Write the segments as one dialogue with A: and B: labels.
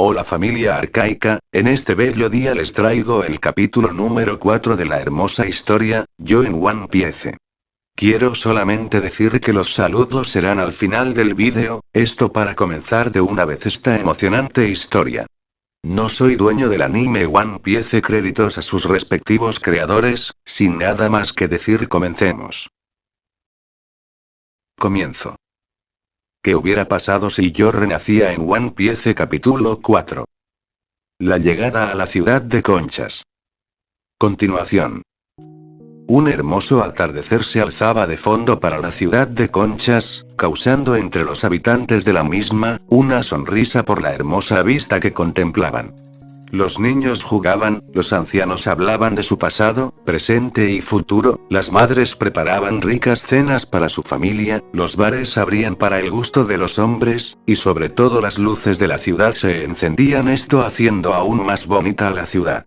A: Hola familia arcaica, en este bello día les traigo el capítulo número 4 de la hermosa historia, Yo en One Piece. Quiero solamente decir que los saludos serán al final del vídeo, esto para comenzar de una vez esta emocionante historia. No soy dueño del anime One Piece, créditos a sus respectivos creadores, sin nada más que decir comencemos. Comienzo. ¿Qué hubiera pasado si yo renacía en One Piece capítulo 4? La llegada a la ciudad de Conchas. Continuación. Un hermoso atardecer se alzaba de fondo para la ciudad de Conchas, causando entre los habitantes de la misma, una sonrisa por la hermosa vista que contemplaban. Los niños jugaban, los ancianos hablaban de su pasado, presente y futuro, las madres preparaban ricas cenas para su familia, los bares abrían para el gusto de los hombres, y sobre todo las luces de la ciudad se encendían, esto haciendo aún más bonita a la ciudad.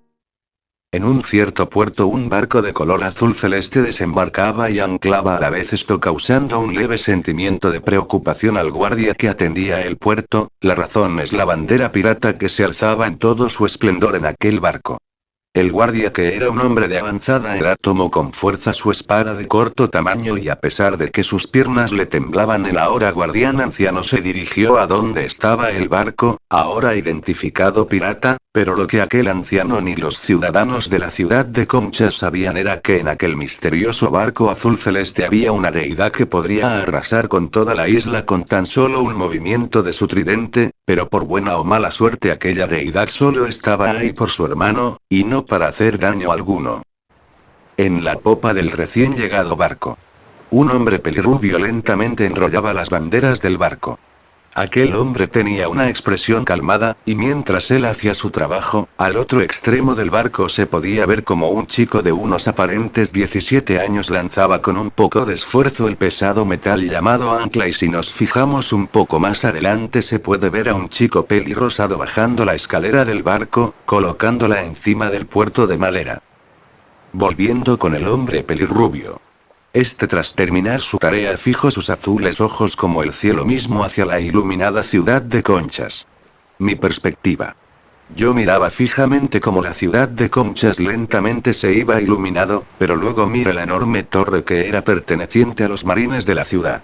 A: En un cierto puerto un barco de color azul celeste desembarcaba y anclaba a la vez, esto causando un leve sentimiento de preocupación al guardia que atendía el puerto. La razón es la bandera pirata que se alzaba en todo su esplendor en aquel barco. El guardia, que era un hombre de avanzada edad, tomó con fuerza su espada de corto tamaño y, a pesar de que sus piernas le temblaban, el ahora guardián anciano se dirigió a donde estaba el barco, ahora identificado pirata, pero lo que aquel anciano ni los ciudadanos de la ciudad de Conchas sabían era que en aquel misterioso barco azul celeste había una deidad que podría arrasar con toda la isla con tan solo un movimiento de su tridente, pero por buena o mala suerte aquella deidad solo estaba ahí por su hermano, y no para hacer daño alguno. En la popa del recién llegado barco, un hombre pelirrubio lentamente enrollaba las banderas del barco. Aquel hombre tenía una expresión calmada, y mientras él hacía su trabajo, al otro extremo del barco se podía ver como un chico de unos aparentes 17 años lanzaba con un poco de esfuerzo el pesado metal llamado ancla, y si nos fijamos un poco más adelante se puede ver a un chico pelirrosado bajando la escalera del barco, colocándola encima del puerto de madera. Volviendo con el hombre pelirrubio. Este, tras terminar su tarea, fijó sus azules ojos como el cielo mismo hacia la iluminada ciudad de Conchas. Mi perspectiva. Yo miraba fijamente como la ciudad de Conchas lentamente se iba iluminando, pero luego miré la enorme torre que era perteneciente a los marines de la ciudad.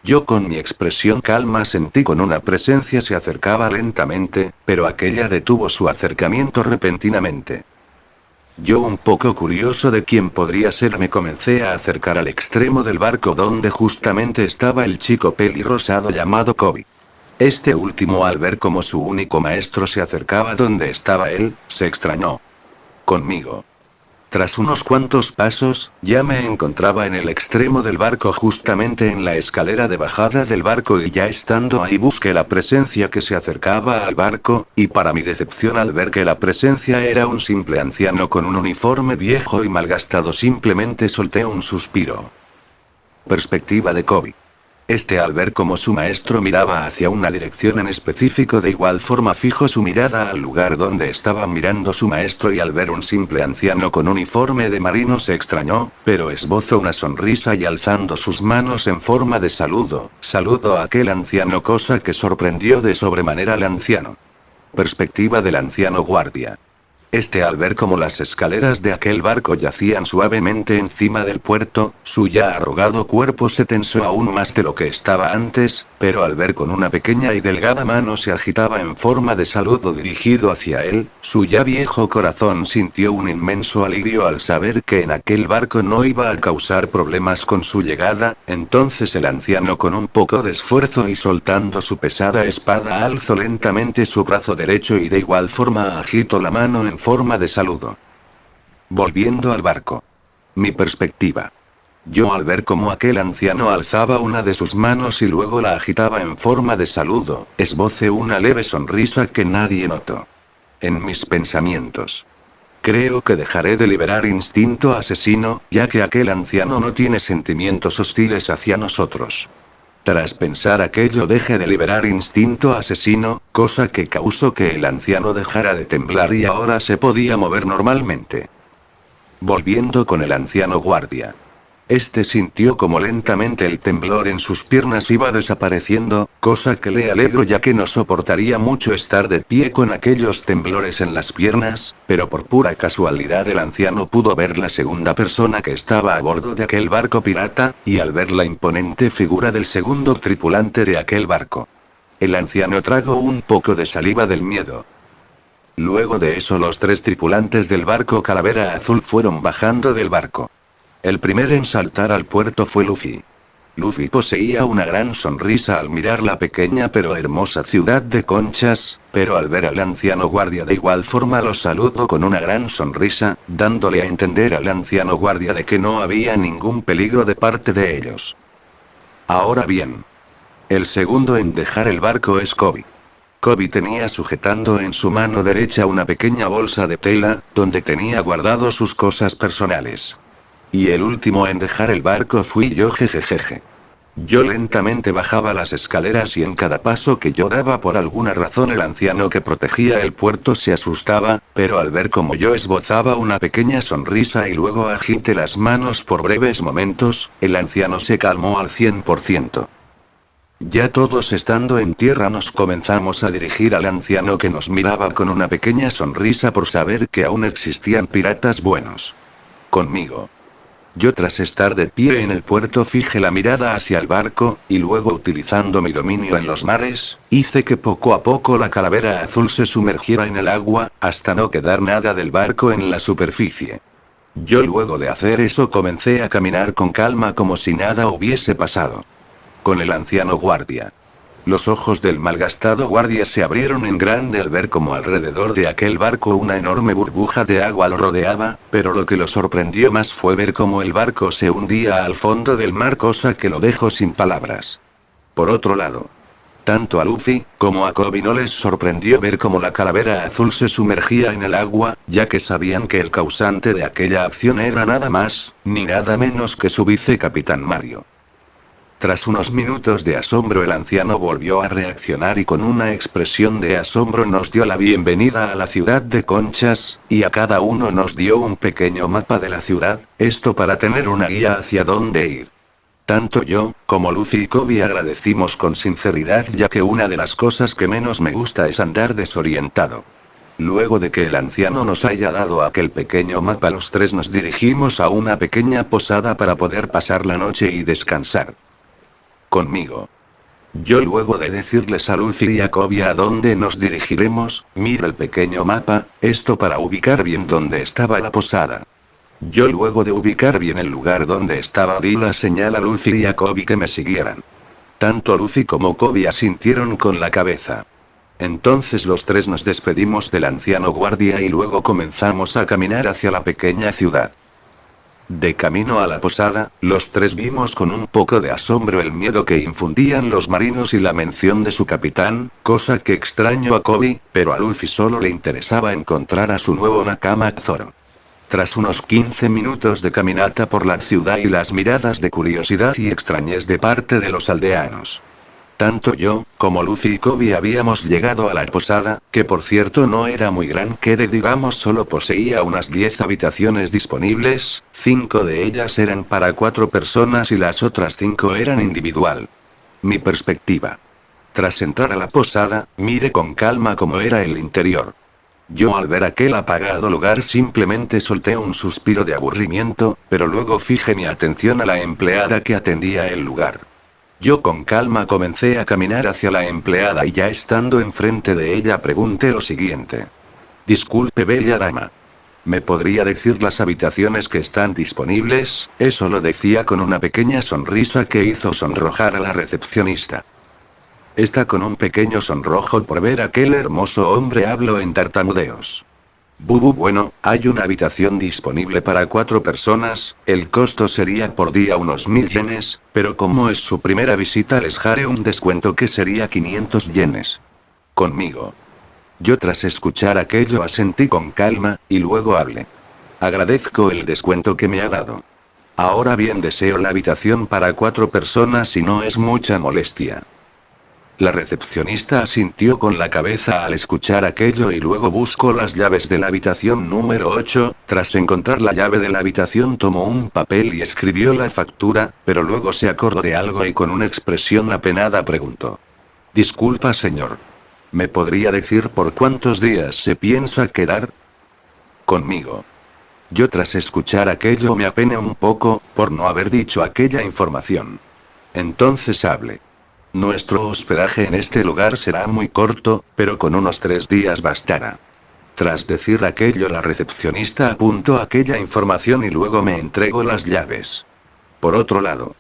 A: Yo, con mi expresión calma, sentí con una presencia se acercaba lentamente, pero aquella detuvo su acercamiento repentinamente. Yo, un poco curioso de quién podría ser, me comencé a acercar al extremo del barco donde justamente estaba el chico pelirrosado llamado Kobe. Este último, al ver cómo su único maestro se acercaba donde estaba él, se extrañó. Conmigo. Tras unos cuantos pasos, ya me encontraba en el extremo del barco, justamente en la escalera de bajada del barco, y ya estando ahí busqué la presencia que se acercaba al barco, y para mi decepción, al ver que la presencia era un simple anciano con un uniforme viejo y malgastado, simplemente solté un suspiro. Perspectiva de Kobe. Este, al ver cómo su maestro miraba hacia una dirección en específico, de igual forma fijó su mirada al lugar donde estaba mirando su maestro, y al ver un simple anciano con uniforme de marino se extrañó, pero esbozó una sonrisa y, alzando sus manos en forma de saludo, saludó a aquel anciano, cosa que sorprendió de sobremanera al anciano. Perspectiva del anciano guardia. Este, al ver cómo las escaleras de aquel barco yacían suavemente encima del puerto, su ya arrugado cuerpo se tensó aún más de lo que estaba antes, pero al ver con una pequeña y delgada mano se agitaba en forma de saludo dirigido hacia él, su ya viejo corazón sintió un inmenso alivio al saber que en aquel barco no iba a causar problemas con su llegada. Entonces el anciano, con un poco de esfuerzo y soltando su pesada espada, alzó lentamente su brazo derecho y de igual forma agitó la mano en forma de saludo. Volviendo al barco. Mi perspectiva. Yo, al ver cómo aquel anciano alzaba una de sus manos y luego la agitaba en forma de saludo, esbocé una leve sonrisa que nadie notó. En mis pensamientos. Creo que dejaré de liberar instinto asesino, ya que aquel anciano no tiene sentimientos hostiles hacia nosotros. Tras pensar aquello, dejé de liberar instinto asesino, cosa que causó que el anciano dejara de temblar y ahora se podía mover normalmente. Volviendo con el anciano guardia. Este sintió como lentamente el temblor en sus piernas iba desapareciendo, cosa que le alegró ya que no soportaría mucho estar de pie con aquellos temblores en las piernas, pero por pura casualidad el anciano pudo ver la segunda persona que estaba a bordo de aquel barco pirata, y al ver la imponente figura del segundo tripulante de aquel barco. El anciano tragó un poco de saliva del miedo. Luego de eso los tres tripulantes del barco Calavera Azul fueron bajando del barco. El primero en saltar al puerto fue Luffy. Luffy poseía una gran sonrisa al mirar la pequeña pero hermosa ciudad de Conchas, pero al ver al anciano guardia de igual forma lo saludó con una gran sonrisa, dándole a entender al anciano guardia de que no había ningún peligro de parte de ellos. Ahora bien, el segundo en dejar el barco es Kobe. Kobe tenía sujetando en su mano derecha una pequeña bolsa de tela, donde tenía guardado sus cosas personales. Y el último en dejar el barco fui yo, jejejeje. Yo lentamente bajaba las escaleras y en cada paso que yo daba por alguna razón el anciano que protegía el puerto se asustaba, pero al ver como yo esbozaba una pequeña sonrisa y luego agité las manos por breves momentos, el anciano se calmó al 100%. Ya todos estando en tierra nos comenzamos a dirigir al anciano que nos miraba con una pequeña sonrisa por saber que aún existían piratas buenos. Conmigo. Yo tras estar de pie en el puerto fijé la mirada hacia el barco, y luego utilizando mi dominio en los mares, hice que poco a poco la calavera azul se sumergiera en el agua, hasta no quedar nada del barco en la superficie. Yo luego de hacer eso comencé a caminar con calma como si nada hubiese pasado. Con el anciano guardia. Los ojos del malgastado guardia se abrieron en grande al ver como alrededor de aquel barco una enorme burbuja de agua lo rodeaba, pero lo que lo sorprendió más fue ver cómo el barco se hundía al fondo del mar, cosa que lo dejó sin palabras. Por otro lado, tanto a Luffy, como a Kobe no les sorprendió ver cómo la calavera azul se sumergía en el agua, ya que sabían que el causante de aquella acción era nada más, ni nada menos que su vicecapitán Mario. Tras unos minutos de asombro el anciano volvió a reaccionar y con una expresión de asombro nos dio la bienvenida a la ciudad de Conchas, y a cada uno nos dio un pequeño mapa de la ciudad, esto para tener una guía hacia dónde ir. Tanto yo, como Luffy y Kobe agradecimos con sinceridad ya que una de las cosas que menos me gusta es andar desorientado. Luego de que el anciano nos haya dado aquel pequeño mapa los tres nos dirigimos a una pequeña posada para poder pasar la noche y descansar. Conmigo. Yo luego de decirles a Luffy y a Kobe a dónde nos dirigiremos, mira el pequeño mapa, esto para ubicar bien dónde estaba la posada. Yo luego de ubicar bien el lugar donde estaba di la señal a Luffy y a Kobe que me siguieran. Tanto Luffy como Kobe asintieron con la cabeza. Entonces los tres nos despedimos del anciano guardia y luego comenzamos a caminar hacia la pequeña ciudad. De camino a la posada, los tres vimos con un poco de asombro el miedo que infundían los marinos y la mención de su capitán, cosa que extrañó a Kobe, pero a Luffy solo le interesaba encontrar a su nuevo nakama Zoro. Tras unos 15 minutos de caminata por la ciudad y las miradas de curiosidad y extrañez de parte de los aldeanos. Tanto yo, como Luffy y Kobe habíamos llegado a la posada, que por cierto no era muy gran que digamos solo poseía unas 10 habitaciones disponibles, 5 de ellas eran para 4 personas y las otras 5 eran individual. Mi perspectiva. Tras entrar a la posada, miré con calma cómo era el interior. Yo al ver aquel apagado lugar simplemente solté un suspiro de aburrimiento, pero luego fijé mi atención a la empleada que atendía el lugar. Yo con calma comencé a caminar hacia la empleada y ya estando enfrente de ella pregunté lo siguiente. Disculpe, bella dama. ¿Me podría decir las habitaciones que están disponibles? Eso lo decía con una pequeña sonrisa que hizo sonrojar a la recepcionista. Esta con un pequeño sonrojo por ver aquel hermoso hombre habló en tartamudeos. Bubu, bueno, hay una habitación disponible para 4 personas, el costo sería por día unos 1000 yenes, pero como es su primera visita les haré un descuento que sería 500 yenes. Conmigo. Yo tras escuchar aquello asentí con calma, y luego hablé. Agradezco el descuento que me ha dado. Ahora bien deseo la habitación para 4 personas y no es mucha molestia. La recepcionista asintió con la cabeza al escuchar aquello y luego buscó las llaves de la habitación número 8, tras encontrar la llave de la habitación tomó un papel y escribió la factura, pero luego se acordó de algo y con una expresión apenada preguntó. Disculpa señor. ¿Me podría decir por cuántos días se piensa quedar conmigo? Yo tras escuchar aquello me apené un poco, por no haber dicho aquella información. Entonces hable. Nuestro hospedaje en este lugar será muy corto, pero con unos 3 días bastará. Tras decir aquello, la recepcionista apuntó aquella información y luego me entregó las llaves. Por otro lado,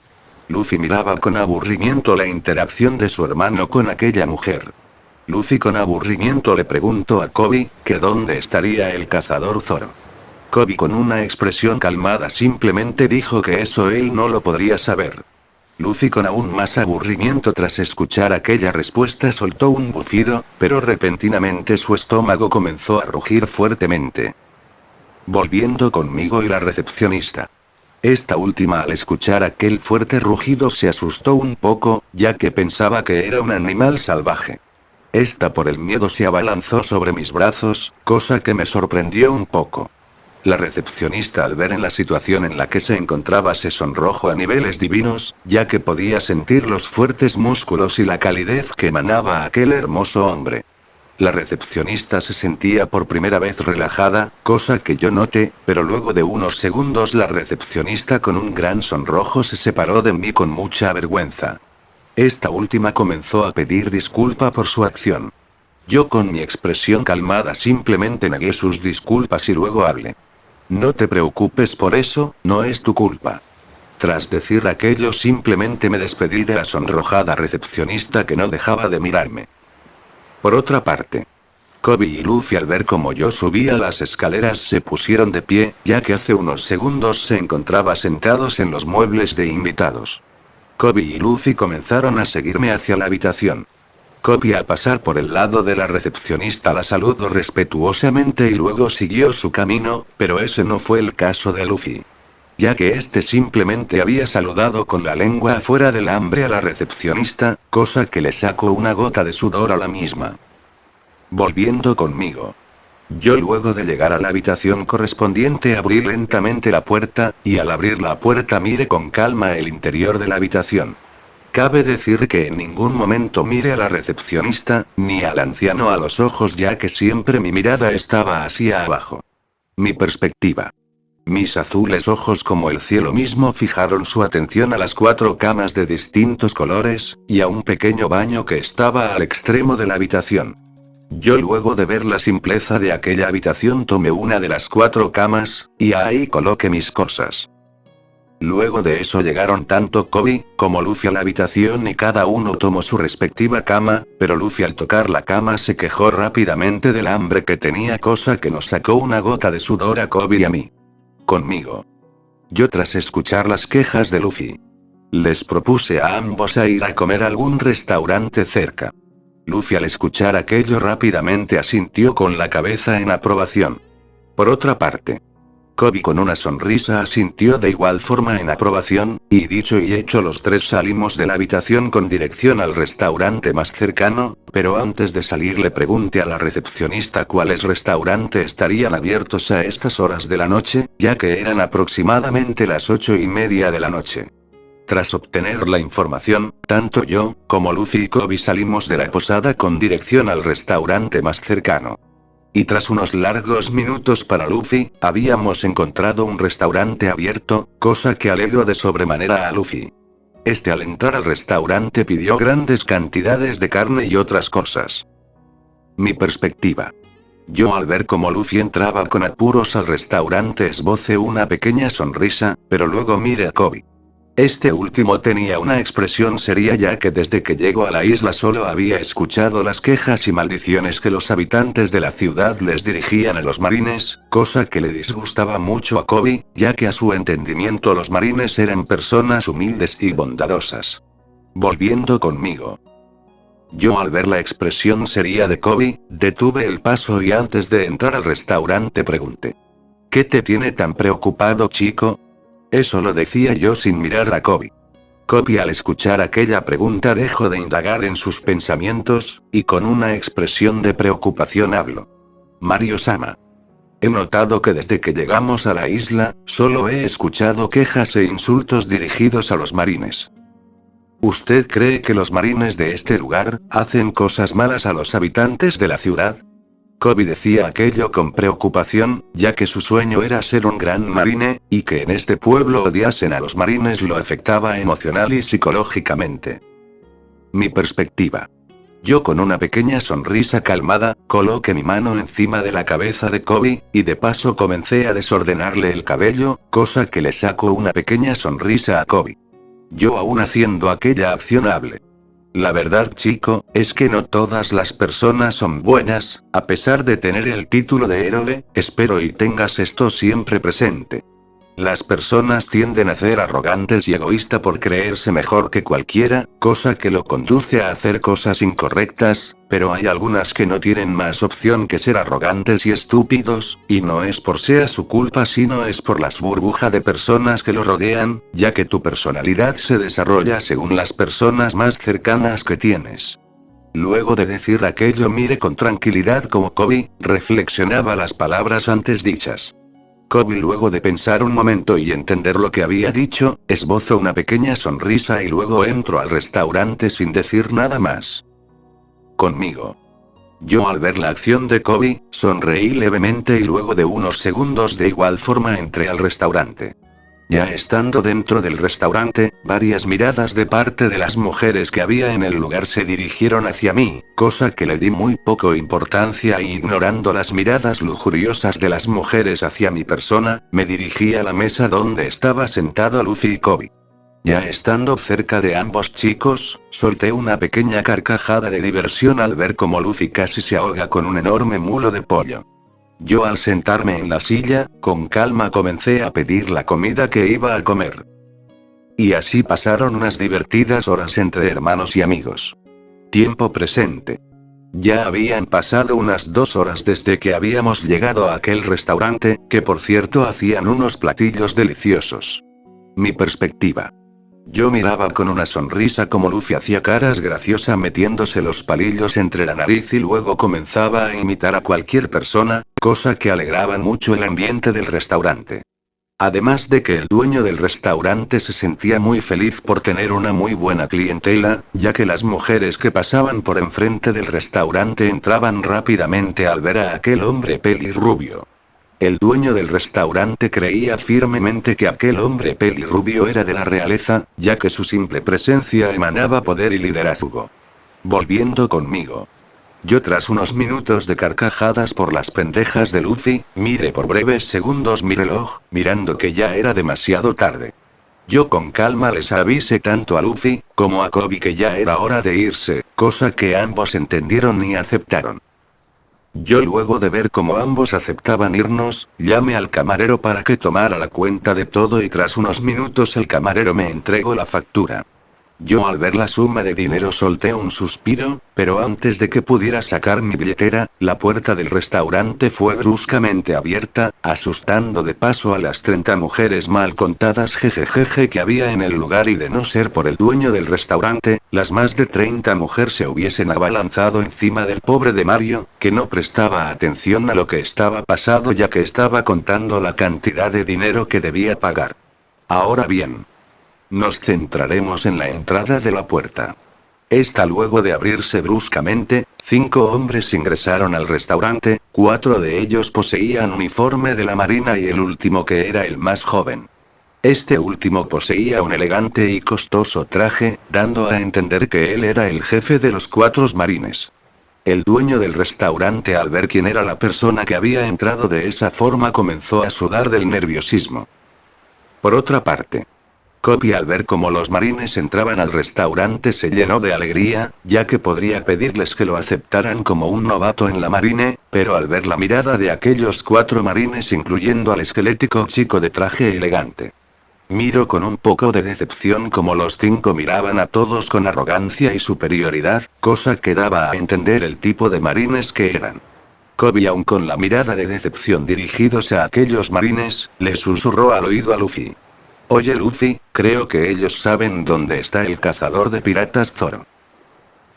A: Luffy miraba con aburrimiento la interacción de su hermano con aquella mujer. Luffy con aburrimiento le preguntó a Koby, que dónde estaría el cazador Zoro. Koby con una expresión calmada simplemente dijo que eso él no lo podría saber. Luffy con aún más aburrimiento tras escuchar aquella respuesta soltó un bufido, pero repentinamente su estómago comenzó a rugir fuertemente. Volviendo conmigo y la recepcionista. Esta última al escuchar aquel fuerte rugido se asustó un poco, ya que pensaba que era un animal salvaje. Esta por el miedo se abalanzó sobre mis brazos, cosa que me sorprendió un poco. La recepcionista al ver en la situación en la que se encontraba se sonrojó a niveles divinos, ya que podía sentir los fuertes músculos y la calidez que emanaba aquel hermoso hombre. La recepcionista se sentía por primera vez relajada, cosa que yo noté, pero luego de unos segundos la recepcionista con un gran sonrojo se separó de mí con mucha vergüenza. Esta última comenzó a pedir disculpa por su acción. Yo con mi expresión calmada simplemente negué sus disculpas y luego hablé. No te preocupes por eso, no es tu culpa. Tras decir aquello simplemente me despedí de la sonrojada recepcionista que no dejaba de mirarme. Por otra parte, Koby y Luffy al ver cómo yo subía las escaleras se pusieron de pie, ya que hace unos segundos se encontraba sentados en los muebles de invitados. Koby y Luffy comenzaron a seguirme hacia la habitación. Koby al pasar por el lado de la recepcionista la saludó respetuosamente y luego siguió su camino, pero ese no fue el caso de Luffy. Ya que este simplemente había saludado con la lengua afuera del hambre a la recepcionista, cosa que le sacó una gota de sudor a la misma. Volviendo conmigo. Yo luego de llegar a la habitación correspondiente abrí lentamente la puerta, y al abrir la puerta miré con calma el interior de la habitación. Cabe decir que en ningún momento miré a la recepcionista, ni al anciano a los ojos ya que siempre mi mirada estaba hacia abajo. Mi perspectiva. Mis azules ojos como el cielo mismo fijaron su atención a las 4 camas de distintos colores, y a un pequeño baño que estaba al extremo de la habitación. Yo luego de ver la simpleza de aquella habitación tomé una de las 4 camas, y ahí coloqué mis cosas. Luego de eso llegaron tanto Koby como Luffy a la habitación y cada uno tomó su respectiva cama, pero Luffy al tocar la cama se quejó rápidamente del hambre que tenía, cosa que nos sacó una gota de sudor a Koby y a mí. Conmigo. Yo tras escuchar las quejas de Luffy, les propuse a ambos a ir a comer a algún restaurante cerca. Luffy al escuchar aquello rápidamente asintió con la cabeza en aprobación. Por otra parte, Koby con una sonrisa asintió de igual forma en aprobación, y dicho y hecho los tres salimos de la habitación con dirección al restaurante más cercano, pero antes de salir le pregunté a la recepcionista cuáles restaurantes estarían abiertos a estas horas de la noche, ya que eran aproximadamente las 8:30 de la noche. Tras obtener la información, tanto yo, como Luffy y Koby salimos de la posada con dirección al restaurante más cercano. Y tras unos largos minutos para Luffy, habíamos encontrado un restaurante abierto, cosa que alegró de sobremanera a Luffy. Este al entrar al restaurante pidió grandes cantidades de carne y otras cosas. Mi perspectiva. Yo al ver cómo Luffy entraba con apuros al restaurante esbocé una pequeña sonrisa, pero luego miré a Koby. Este último tenía una expresión seria ya que desde que llegó a la isla solo había escuchado las quejas y maldiciones que los habitantes de la ciudad les dirigían a los marines, cosa que le disgustaba mucho a Koby, ya que a su entendimiento los marines eran personas humildes y bondadosas. Volviendo conmigo. Yo al ver la expresión seria de Koby, detuve el paso y antes de entrar al restaurante pregunté. ¿Qué te tiene tan preocupado, chico? Eso lo decía yo sin mirar a Koby. Kobe al escuchar aquella pregunta dejó de indagar en sus pensamientos, y con una expresión de preocupación habló. Mario-sama. He notado que desde que llegamos a la isla, solo he escuchado quejas e insultos dirigidos a los marines. ¿Usted cree que los marines de este lugar hacen cosas malas a los habitantes de la ciudad? Kobe decía aquello con preocupación, ya que su sueño era ser un gran marine, y que en este pueblo odiasen a los marines lo afectaba emocional y psicológicamente. Mi perspectiva. Yo con una pequeña sonrisa calmada, coloqué mi mano encima de la cabeza de Kobe, y de paso comencé a desordenarle el cabello, cosa que le sacó una pequeña sonrisa a Kobe. Yo aún haciendo aquella acción hablé. La verdad, chico, es que no todas las personas son buenas, a pesar de tener el título de héroe, espero y tengas esto siempre presente. Las personas tienden a ser arrogantes y egoístas por creerse mejor que cualquiera, cosa que lo conduce a hacer cosas incorrectas, pero hay algunas que no tienen más opción que ser arrogantes y estúpidos, y no es por sea su culpa sino es por las burbujas de personas que lo rodean, ya que tu personalidad se desarrolla según las personas más cercanas que tienes. Luego de decir aquello miré con tranquilidad como Kobe reflexionaba las palabras antes dichas. Kobe luego de pensar un momento y entender lo que había dicho, esbozó una pequeña sonrisa y luego entró al restaurante sin decir nada más. Conmigo. Yo al ver la acción de Kobe, sonreí levemente y luego de unos segundos de igual forma entré al restaurante. Ya estando dentro del restaurante, varias miradas de parte de las mujeres que había en el lugar se dirigieron hacia mí, cosa que le di muy poco importancia y ignorando las miradas lujuriosas de las mujeres hacia mi persona, me dirigí a la mesa donde estaba sentado Luffy y Kobe. Ya estando cerca de ambos chicos, solté una pequeña carcajada de diversión al ver cómo Luffy casi se ahoga con un enorme mulo de pollo. Yo al sentarme en la silla, con calma comencé a pedir la comida que iba a comer. Y así pasaron unas divertidas horas entre hermanos y amigos. Tiempo presente. Ya habían pasado unas 2 horas desde que habíamos llegado a aquel restaurante, que por cierto hacían unos platillos deliciosos. Mi perspectiva. Yo miraba con una sonrisa como Luffy hacía caras graciosas metiéndose los palillos entre la nariz y luego comenzaba a imitar a cualquier persona, cosa que alegraba mucho el ambiente del restaurante. Además de que el dueño del restaurante se sentía muy feliz por tener una muy buena clientela, ya que las mujeres que pasaban por enfrente del restaurante entraban rápidamente al ver a aquel hombre pelirrubio. El dueño del restaurante creía firmemente que aquel hombre pelirrubio era de la realeza, ya que su simple presencia emanaba poder y liderazgo. Volviendo conmigo. Yo tras unos minutos de carcajadas por las pendejas de Luffy, miré por breves segundos mi reloj, mirando que ya era demasiado tarde. Yo con calma les avisé tanto a Luffy, como a Kobe que ya era hora de irse, cosa que ambos entendieron y aceptaron. Yo luego de ver cómo ambos aceptaban irnos, llamé al camarero para que tomara la cuenta de todo y tras unos minutos el camarero me entregó la factura. Yo al ver la suma de dinero solté un suspiro, pero antes de que pudiera sacar mi billetera, la puerta del restaurante fue bruscamente abierta, asustando de paso a las 30 mujeres mal contadas jejejeje que había en el lugar y de no ser por el dueño del restaurante, las más de 30 mujeres se hubiesen abalanzado encima del pobre de Mario, que no prestaba atención a lo que estaba pasando ya que estaba contando la cantidad de dinero que debía pagar. Ahora bien. Nos centraremos en la entrada de la puerta. Esta luego de abrirse bruscamente, 5 hombres ingresaron al restaurante, 4 de ellos poseían uniforme de la marina y el último que era el más joven. Este último poseía un elegante y costoso traje, dando a entender que él era el jefe de los 4 marines. El dueño del restaurante al ver quién era la persona que había entrado de esa forma comenzó a sudar del nerviosismo. Por otra parte, Kobe al ver cómo los marines entraban al restaurante se llenó de alegría, ya que podría pedirles que lo aceptaran como un novato en la marine, pero al ver la mirada de aquellos 4 marines incluyendo al esquelético chico de traje elegante. Miro con un poco de decepción como los 5 miraban a todos con arrogancia y superioridad, cosa que daba a entender el tipo de marines que eran. Kobe aún con la mirada de decepción dirigidos a aquellos marines, le susurró al oído a Luffy. Oye Luffy, creo que ellos saben dónde está el cazador de piratas Zoro.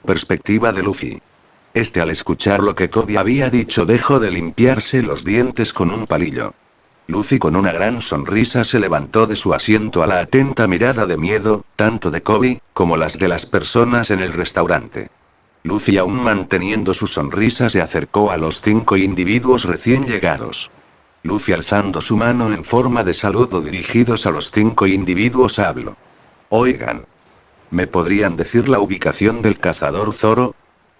A: Perspectiva de Luffy. Este al escuchar lo que Kobe había dicho dejó de limpiarse los dientes con un palillo. Luffy con una gran sonrisa se levantó de su asiento a la atenta mirada de miedo, tanto de Kobe, como las de las personas en el restaurante. Luffy aún manteniendo su sonrisa se acercó a los 5 individuos recién llegados. Luffy alzando su mano en forma de saludo dirigidos a los 5 individuos habló. Oigan. ¿Me podrían decir la ubicación del cazador Zoro?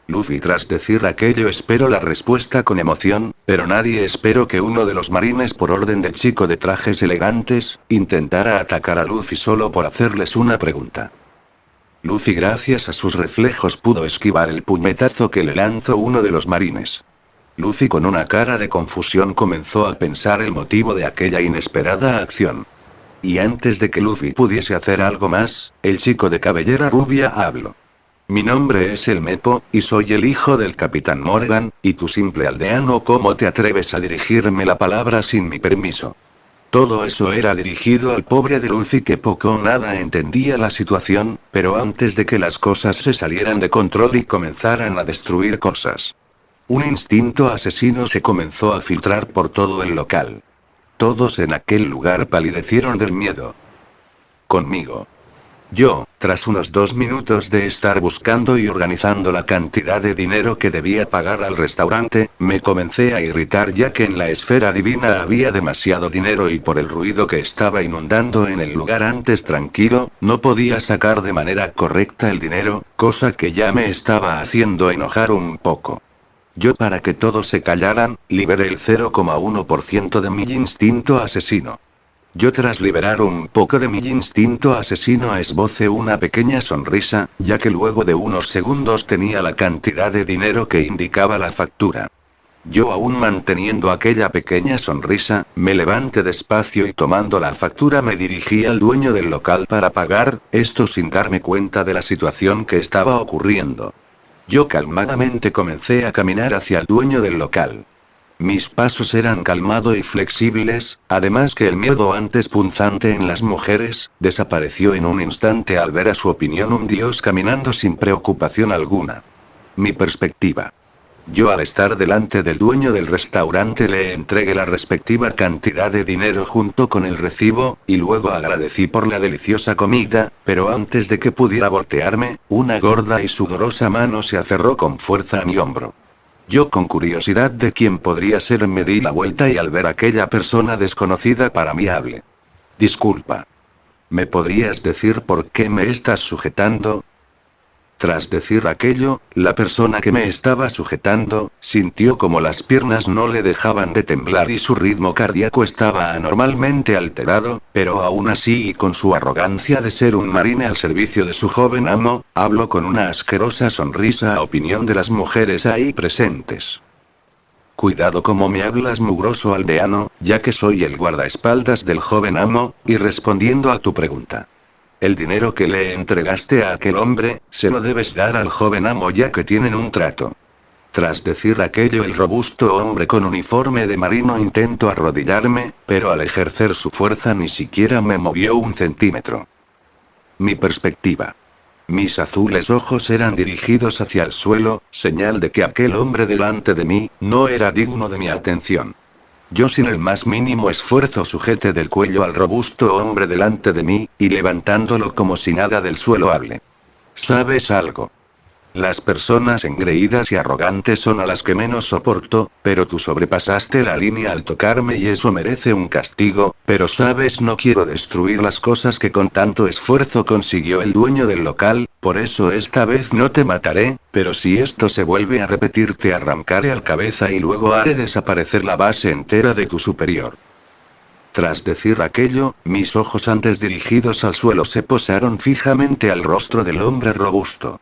A: Luffy tras decir aquello esperó la respuesta con emoción, pero nadie esperó que uno de los marines por orden del chico de trajes elegantes, intentara atacar a Luffy solo por hacerles una pregunta. Luffy gracias a sus reflejos pudo esquivar el puñetazo que le lanzó uno de los marines. Luffy con una cara de confusión comenzó a pensar el motivo de aquella inesperada acción. Y antes de que Luffy pudiese hacer algo más, el chico de cabellera rubia habló. Mi nombre es el Mepo, y soy el hijo del Capitán Morgan, y tu simple aldeano, ¿cómo te atreves a dirigirme la palabra sin mi permiso? Todo eso era dirigido al pobre de Luffy que poco o nada entendía la situación, pero antes de que las cosas se salieran de control y comenzaran a destruir cosas. Un instinto asesino se comenzó a filtrar por todo el local. Todos en aquel lugar palidecieron del miedo. Conmigo. Yo, tras unos 2 minutos de estar buscando y organizando la cantidad de dinero que debía pagar al restaurante, me comencé a irritar ya que en la esfera divina había demasiado dinero y por el ruido que estaba inundando en el lugar antes tranquilo, no podía sacar de manera correcta el dinero, cosa que ya me estaba haciendo enojar un poco. Yo para que todos se callaran, liberé el 0,1% de mi instinto asesino. Yo tras liberar un poco de mi instinto asesino esbocé una pequeña sonrisa, ya que luego de unos segundos tenía la cantidad de dinero que indicaba la factura. Yo aún manteniendo aquella pequeña sonrisa, me levanté despacio y tomando la factura me dirigí al dueño del local para pagar, esto sin darme cuenta de la situación que estaba ocurriendo. Yo calmadamente comencé a caminar hacia el dueño del local. Mis pasos eran calmados y flexibles, además que el miedo antes punzante en las mujeres, desapareció en un instante al ver a su opinión un dios caminando sin preocupación alguna. Mi perspectiva. Yo al estar delante del dueño del restaurante le entregué la respectiva cantidad de dinero junto con el recibo, y luego agradecí por la deliciosa comida, pero antes de que pudiera voltearme, una gorda y sudorosa mano se aferró con fuerza a mi hombro. Yo con curiosidad de quién podría ser me di la vuelta y al ver a aquella persona desconocida para mí hablé. Disculpa. ¿Me podrías decir por qué me estás sujetando? Tras decir aquello, la persona que me estaba sujetando, sintió como las piernas no le dejaban de temblar y su ritmo cardíaco estaba anormalmente alterado, pero aún así y con su arrogancia de ser un marine al servicio de su joven amo, habló con una asquerosa sonrisa a opinión de las mujeres ahí presentes. Cuidado como me hablas mugroso aldeano, ya que soy el guardaespaldas del joven amo, y respondiendo a tu pregunta. El dinero que le entregaste a aquel hombre, se lo debes dar al joven amo ya que tienen un trato. Tras decir aquello el robusto hombre con uniforme de marino intentó arrodillarme, pero al ejercer su fuerza ni siquiera me movió un centímetro. Mi perspectiva. Mis azules ojos eran dirigidos hacia el suelo, señal de que aquel hombre delante de mí, no era digno de mi atención. Yo sin el más mínimo esfuerzo sujeté del cuello al robusto hombre delante de mí, y levantándolo como si nada del suelo hablé. ¿Sabes algo? Las personas engreídas y arrogantes son a las que menos soporto, pero tú sobrepasaste la línea al tocarme y eso merece un castigo, pero sabes no quiero destruir las cosas que con tanto esfuerzo consiguió el dueño del local, por eso esta vez no te mataré, pero si esto se vuelve a repetir te arrancaré al cabeza y luego haré desaparecer la base entera de tu superior. Tras decir aquello, mis ojos antes dirigidos al suelo se posaron fijamente al rostro del hombre robusto.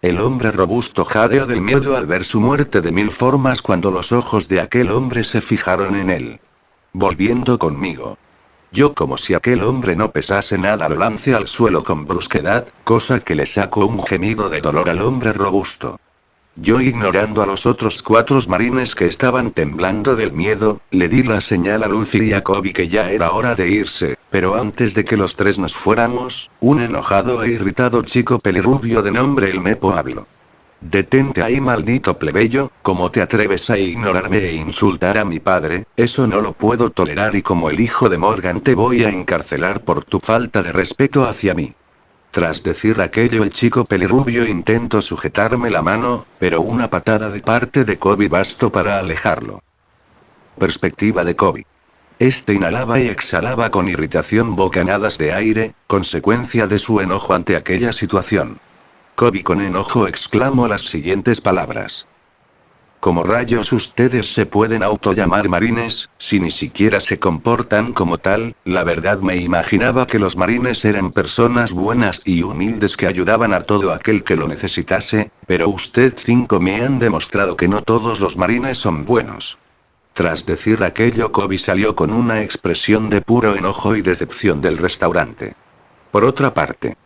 A: El hombre robusto jadeó del miedo al ver su muerte de mil formas cuando los ojos de aquel hombre se fijaron en él. Volviendo conmigo. Yo como si aquel hombre no pesase nada lo lancé al suelo con brusquedad, cosa que le sacó un gemido de dolor al hombre robusto. Yo, ignorando a los otros 4 marines que estaban temblando del miedo, le di la señal a Luffy y a Kobe que ya era hora de irse, pero antes de que los 3 nos fuéramos, un enojado e irritado chico pelirrubio de nombre el Mepo habló. Detente ahí, maldito plebeyo, ¿cómo te atreves a ignorarme e insultar a mi padre? Eso no lo puedo tolerar y como el hijo de Morgan te voy a encarcelar por tu falta de respeto hacia mí. Tras decir aquello, el chico pelirrubio intentó sujetarme la mano, pero una patada de parte de Kobe bastó para alejarlo. Perspectiva de Kobe. Este inhalaba y exhalaba con irritación bocanadas de aire, consecuencia de su enojo ante aquella situación. Kobe con enojo exclamó las siguientes palabras. ¿Cómo rayos ustedes se pueden autollamar marines, si ni siquiera se comportan como tal? La verdad me imaginaba que los marines eran personas buenas y humildes que ayudaban a todo aquel que lo necesitase, pero usted 5 me han demostrado que no todos los marines son buenos. Tras decir aquello, Kobe salió con una expresión de puro enojo y decepción del restaurante. Por otra parte,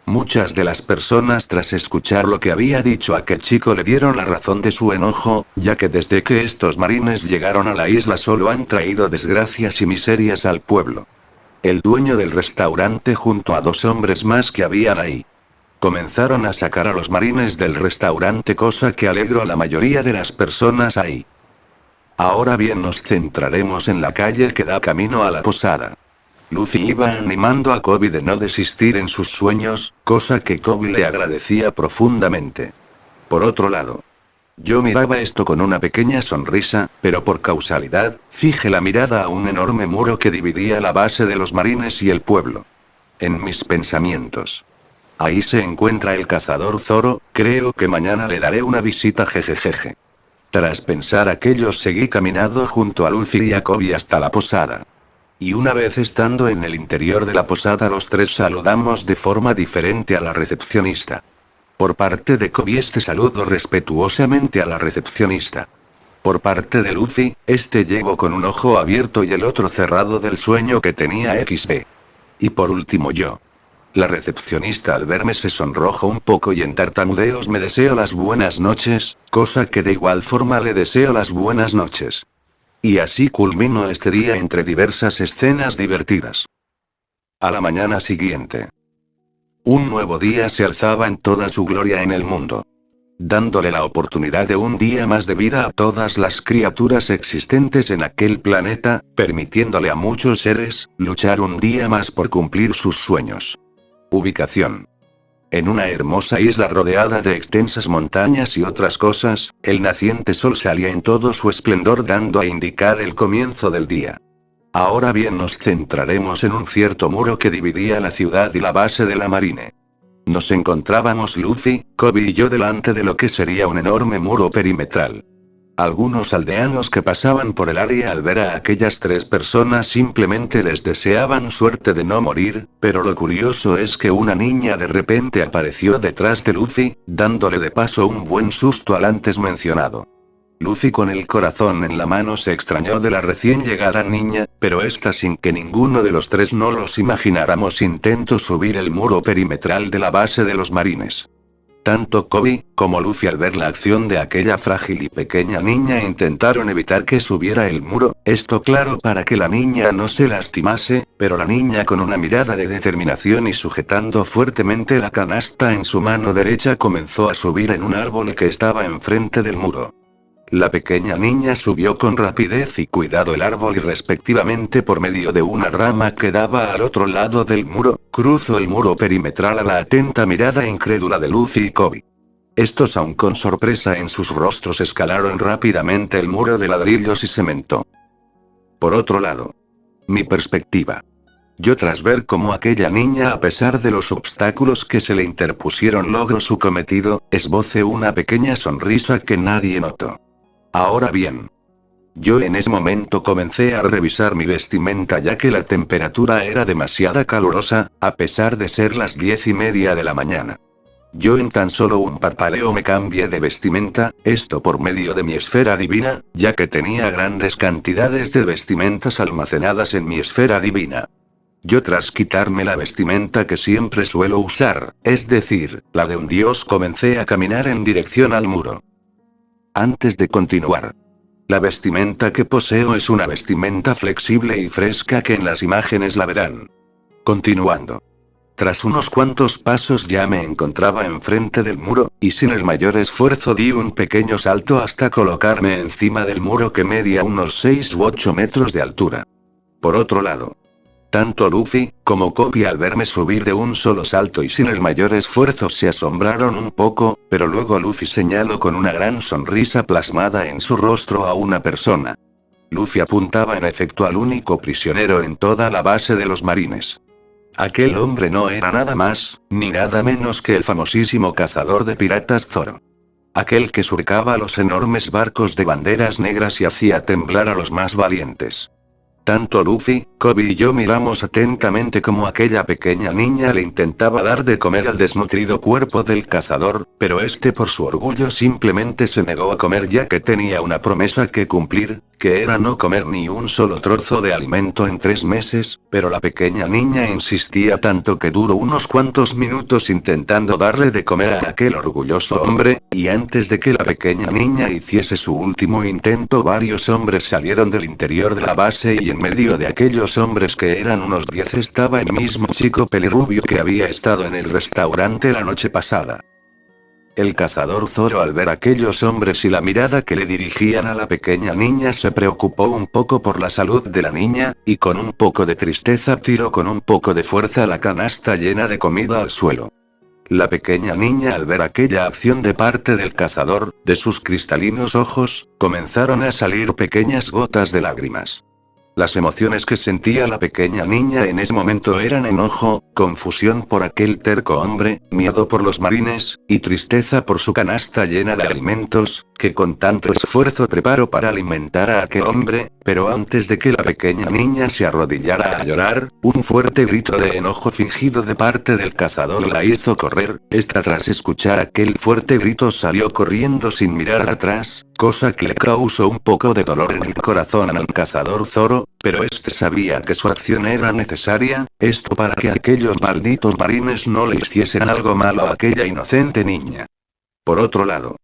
A: muchas de las personas tras escuchar lo que había dicho aquel chico le dieron la razón de su enojo, ya que desde que estos marines llegaron a la isla solo han traído desgracias y miserias al pueblo. El dueño del restaurante junto a 2 hombres más que habían ahí comenzaron a sacar a los marines del restaurante, cosa que alegró a la mayoría de las personas ahí. Ahora bien, nos centraremos en la calle que da camino a la posada. Luffy iba animando a Kobe de no desistir en sus sueños, cosa que Kobe le agradecía profundamente. Por otro lado, yo miraba esto con una pequeña sonrisa, pero por causalidad, fijé la mirada a un enorme muro que dividía la base de los marines y el pueblo. En mis pensamientos. Ahí se encuentra el cazador Zoro, creo que mañana le daré una visita, jejejeje. Tras pensar aquello, seguí caminando junto a Luffy y a Kobe hasta la posada. Y una vez estando en el interior de la posada, los 3 saludamos de forma diferente a la recepcionista. Por parte de Kobe, este saludó respetuosamente a la recepcionista. Por parte de Luffy, este llegó con un ojo abierto y el otro cerrado del sueño que tenía XD. Y por último yo. La recepcionista al verme se sonrojó un poco y en tartamudeos me deseó las buenas noches, cosa que de igual forma le deseo las buenas noches. Y así culminó este día entre diversas escenas divertidas. A la mañana siguiente. Un nuevo día se alzaba en toda su gloria en el mundo, dándole la oportunidad de un día más de vida a todas las criaturas existentes en aquel planeta, permitiéndole a muchos seres luchar un día más por cumplir sus sueños. Ubicación. En una hermosa isla rodeada de extensas montañas y otras cosas, el naciente sol salía en todo su esplendor, dando a indicar el comienzo del día. Ahora bien, nos centraremos en un cierto muro que dividía la ciudad y la base de la marine. Nos encontrábamos Luffy, Kobe y yo delante de lo que sería un enorme muro perimetral. Algunos aldeanos que pasaban por el área al ver a aquellas 3 personas simplemente les deseaban suerte de no morir, pero lo curioso es que una niña de repente apareció detrás de Luffy, dándole de paso un buen susto al antes mencionado. Luffy, con el corazón en la mano, se extrañó de la recién llegada niña, pero esta, sin que ninguno de los 3 no los imagináramos, intentó subir el muro perimetral de la base de los marines. Tanto Kobe como Luffy, al ver la acción de aquella frágil y pequeña niña, intentaron evitar que subiera el muro, esto claro para que la niña no se lastimase, pero la niña, con una mirada de determinación y sujetando fuertemente la canasta en su mano derecha, comenzó a subir en un árbol que estaba enfrente del muro. La pequeña niña subió con rapidez y cuidado el árbol y respectivamente por medio de una rama que daba al otro lado del muro, cruzó el muro perimetral a la atenta mirada incrédula de Luffy y Kobe. Estos, aun con sorpresa en sus rostros, escalaron rápidamente el muro de ladrillos y cemento. Por otro lado, mi perspectiva. Yo, tras ver cómo aquella niña, a pesar de los obstáculos que se le interpusieron, logró su cometido, esbocé una pequeña sonrisa que nadie notó. Ahora bien, yo en ese momento comencé a revisar mi vestimenta, ya que la temperatura era demasiado calurosa, a pesar de ser las 10:30 de la mañana. Yo en tan solo un parpadeo me cambié de vestimenta, esto por medio de mi esfera divina, ya que tenía grandes cantidades de vestimentas almacenadas en mi esfera divina. Yo, tras quitarme la vestimenta que siempre suelo usar, es decir, la de un dios, comencé a caminar en dirección al muro. Antes de continuar. La vestimenta que poseo es una vestimenta flexible y fresca que en las imágenes la verán. Continuando. Tras unos cuantos pasos ya me encontraba enfrente del muro, y sin el mayor esfuerzo di un pequeño salto hasta colocarme encima del muro que medía unos 6 u 8 metros de altura. Por otro lado, tanto Luffy, como Kobe al verme subir de un solo salto y sin el mayor esfuerzo se asombraron un poco, pero luego Luffy señaló con una gran sonrisa plasmada en su rostro a una persona. Luffy apuntaba en efecto al único prisionero en toda la base de los marines. Aquel hombre no era nada más, ni nada menos que el famosísimo cazador de piratas Zoro. Aquel que surcaba los enormes barcos de banderas negras y hacía temblar a los más valientes. Tanto Luffy, Kobe y yo miramos atentamente como aquella pequeña niña le intentaba dar de comer al desnutrido cuerpo del cazador, pero este por su orgullo simplemente se negó a comer ya que tenía una promesa que cumplir, que era no comer ni un solo trozo de alimento en 3 meses, pero la pequeña niña insistía tanto que duró unos cuantos minutos intentando darle de comer a aquel orgulloso hombre, y antes de que la pequeña niña hiciese su último intento varios hombres salieron del interior de la base y en medio de aquellos hombres que eran unos 10 estaba el mismo chico pelirrubio que había estado en el restaurante la noche pasada. El cazador Zoro al ver aquellos hombres y la mirada que le dirigían a la pequeña niña se preocupó un poco por la salud de la niña, y con un poco de tristeza tiró con un poco de fuerza la canasta llena de comida al suelo. La pequeña niña al ver aquella acción de parte del cazador, de sus cristalinos ojos, comenzaron a salir pequeñas gotas de lágrimas. Las emociones que sentía la pequeña niña en ese momento eran enojo, confusión por aquel terco hombre, miedo por los marines, y tristeza por su canasta llena de alimentos, que con tanto esfuerzo preparó para alimentar a aquel hombre, pero antes de que la pequeña niña se arrodillara a llorar, un fuerte grito de enojo fingido de parte del cazador la hizo correr. Esta tras escuchar aquel fuerte grito salió corriendo sin mirar atrás, cosa que le causó un poco de dolor en el corazón al cazador Zoro, pero este sabía que su acción era necesaria, esto para que aquellos malditos marines no le hiciesen algo malo a aquella inocente niña. Por otro lado,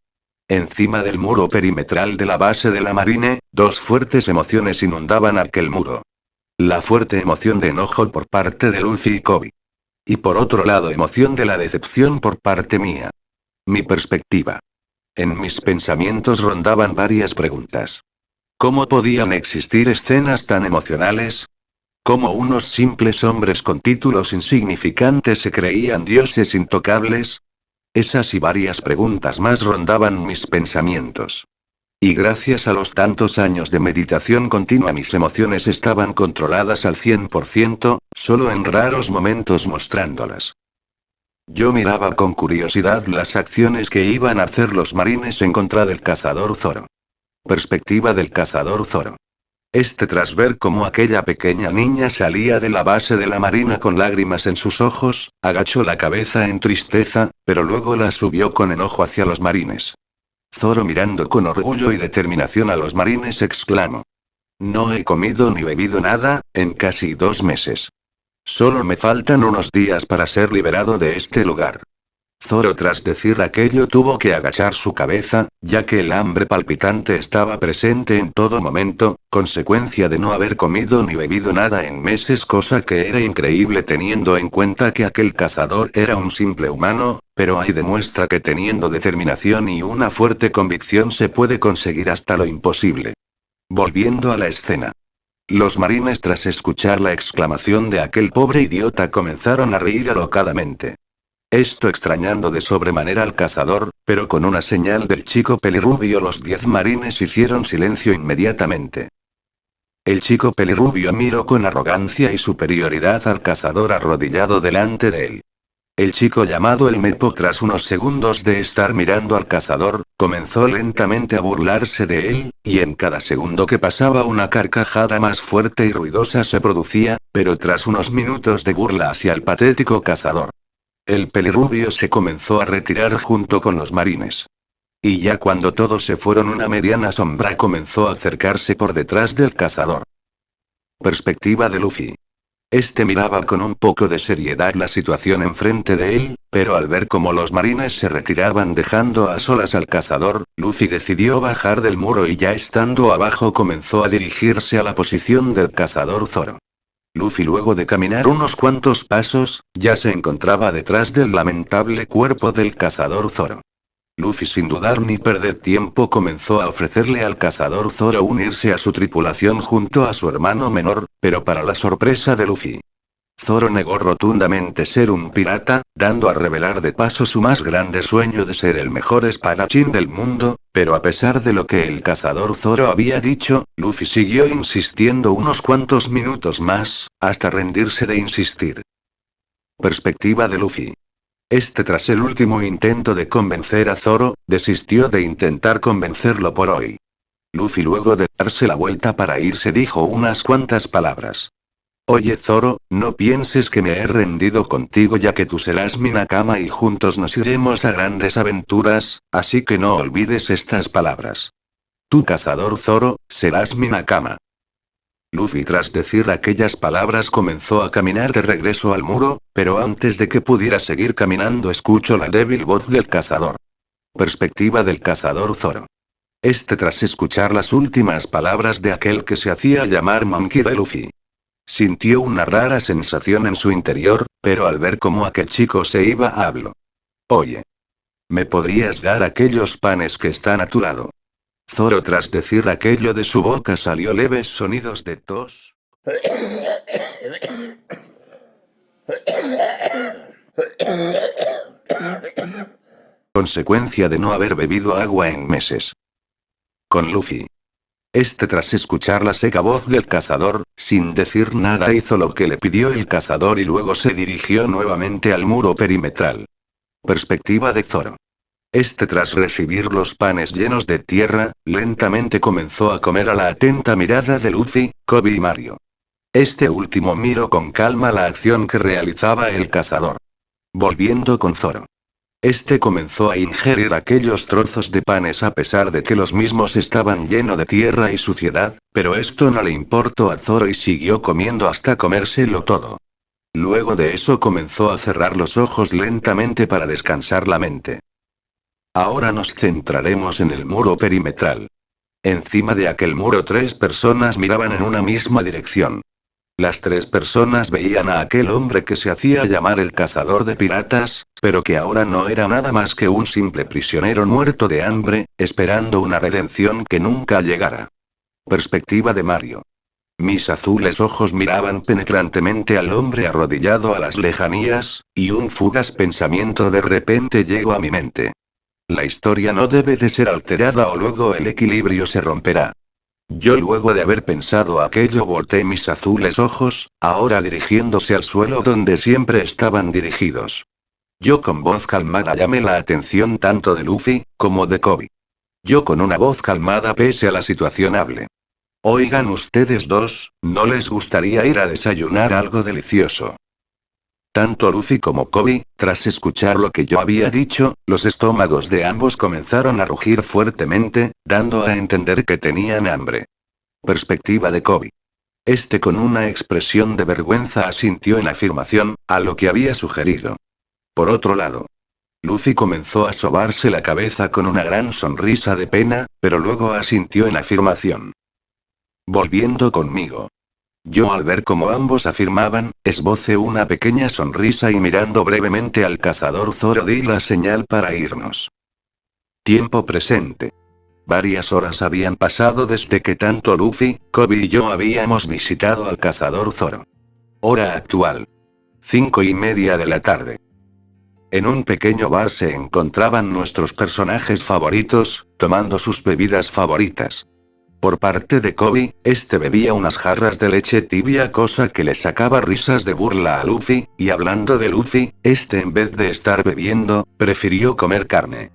A: encima del muro perimetral de la base de la marine, dos fuertes emociones inundaban aquel muro. La fuerte emoción de enojo por parte de Luffy y Kobe. Y por otro lado emoción de la decepción por parte mía. Mi perspectiva. En mis pensamientos rondaban varias preguntas. ¿Cómo podían existir escenas tan emocionales? ¿Cómo unos simples hombres con títulos insignificantes se creían dioses intocables? Esas y varias preguntas más rondaban mis pensamientos. Y gracias a los tantos años de meditación continua mis emociones estaban controladas al 100%, solo en raros momentos mostrándolas. Yo miraba con curiosidad las acciones que iban a hacer los marines en contra del cazador Zoro. Perspectiva del cazador Zoro. Tras ver cómo aquella pequeña niña salía de la base de la marina con lágrimas en sus ojos, agachó la cabeza en tristeza, pero luego la subió con enojo hacia los marines. Zoro mirando con orgullo y determinación a los marines exclamó. No he comido ni bebido nada, en casi 2 meses. Solo me faltan unos días para ser liberado de este lugar. Zoro tras decir aquello tuvo que agachar su cabeza, ya que el hambre palpitante estaba presente en todo momento, consecuencia de no haber comido ni bebido nada en meses, cosa que era increíble teniendo en cuenta que aquel cazador era un simple humano, pero ahí demuestra que teniendo determinación y una fuerte convicción se puede conseguir hasta lo imposible. Volviendo a la escena. Los marines tras escuchar la exclamación de aquel pobre idiota comenzaron a reír alocadamente. Esto extrañando de sobremanera al cazador, pero con una señal del chico pelirrubio los 10 marines hicieron silencio inmediatamente. El chico pelirrubio miró con arrogancia y superioridad al cazador arrodillado delante de él. El chico llamado el Mepo tras unos segundos de estar mirando al cazador, comenzó lentamente a burlarse de él, y en cada segundo que pasaba una carcajada más fuerte y ruidosa se producía, pero tras unos minutos de burla hacia el patético cazador. El pelirrubio se comenzó a retirar junto con los marines. Y ya cuando todos se fueron una mediana sombra comenzó a acercarse por detrás del cazador. Perspectiva de Luffy. Este miraba con un poco de seriedad la situación enfrente de él, pero al ver cómo los marines se retiraban dejando a solas al cazador, Luffy decidió bajar del muro y ya estando abajo comenzó a dirigirse a la posición del cazador Zoro. Luffy, luego de caminar unos cuantos pasos, ya se encontraba detrás del lamentable cuerpo del cazador Zoro. Luffy, sin dudar ni perder tiempo, comenzó a ofrecerle al cazador Zoro unirse a su tripulación junto a su hermano menor, pero para la sorpresa de Luffy, Zoro negó rotundamente ser un pirata, dando a revelar de paso su más grande sueño de ser el mejor espadachín del mundo, pero a pesar de lo que el cazador Zoro había dicho, Luffy siguió insistiendo unos cuantos minutos más, hasta rendirse de insistir. Perspectiva de Luffy. Tras el último intento de convencer a Zoro, desistió de intentar convencerlo por hoy. Luffy, luego de darse la vuelta para irse, dijo unas cuantas palabras. Oye Zoro, no pienses que me he rendido contigo, ya que tú serás mi Nakama y juntos nos iremos a grandes aventuras, así que no olvides estas palabras. Tú, cazador Zoro, serás mi Nakama. Luffy, tras decir aquellas palabras, comenzó a caminar de regreso al muro, pero antes de que pudiera seguir caminando escuchó la débil voz del cazador. Perspectiva del cazador Zoro. Tras escuchar las últimas palabras de aquel que se hacía llamar Monkey D. Luffy, sintió una rara sensación en su interior, pero al ver cómo aquel chico se iba, habló. Oye, ¿me podrías dar aquellos panes que están a tu lado? Zoro, tras decir aquello, de su boca salió leves sonidos de tos. Consecuencia de no haber bebido agua en meses. Con Luffy. Tras escuchar la seca voz del cazador, sin decir nada hizo lo que le pidió el cazador y luego se dirigió nuevamente al muro perimetral. Perspectiva de Zoro. Tras recibir los panes llenos de tierra, lentamente comenzó a comer a la atenta mirada de Luffy, Koby y Mario. Último miró con calma la acción que realizaba el cazador. Volviendo con Zoro. Comenzó a ingerir aquellos trozos de panes a pesar de que los mismos estaban llenos de tierra y suciedad, pero esto no le importó a Zoro y siguió comiendo hasta comérselo todo. Luego de eso comenzó a cerrar los ojos lentamente para descansar la mente. Ahora nos centraremos en el muro perimetral. Encima de aquel muro 3 personas miraban en una misma dirección. Las 3 personas veían a aquel hombre que se hacía llamar el cazador de piratas, pero que ahora no era nada más que un simple prisionero muerto de hambre, esperando una redención que nunca llegara. Perspectiva de Mario. Mis azules ojos miraban penetrantemente al hombre arrodillado a las lejanías, y un fugaz pensamiento de repente llegó a mi mente. La historia no debe de ser alterada o luego el equilibrio se romperá. Yo, luego de haber pensado aquello, volteé mis azules ojos, ahora dirigiéndose al suelo donde siempre estaban dirigidos. Yo, con voz calmada, llamé la atención tanto de Luffy, como de Koby. Yo, con una voz calmada pese a la situación, hablé. Oigan ustedes dos, ¿no les gustaría ir a desayunar algo delicioso? Tanto Luffy como Koby, tras escuchar lo que yo había dicho, los estómagos de ambos comenzaron a rugir fuertemente, dando a entender que tenían hambre. Perspectiva de Koby. Con una expresión de vergüenza asintió en afirmación, a lo que había sugerido. Por otro lado, Luffy comenzó a sobarse la cabeza con una gran sonrisa de pena, pero luego asintió en afirmación. Volviendo conmigo. Yo, al ver cómo ambos afirmaban, esbocé una pequeña sonrisa y mirando brevemente al cazador Zoro di la señal para irnos. Tiempo presente. Varias horas habían pasado desde que tanto Luffy, Koby y yo habíamos visitado al cazador Zoro. Hora actual. 5:30 de la tarde. En un pequeño bar se encontraban nuestros personajes favoritos, tomando sus bebidas favoritas. Por parte de Koby, bebía unas jarras de leche tibia, cosa que le sacaba risas de burla a Luffy, y hablando de Luffy, en vez de estar bebiendo, prefirió comer carne.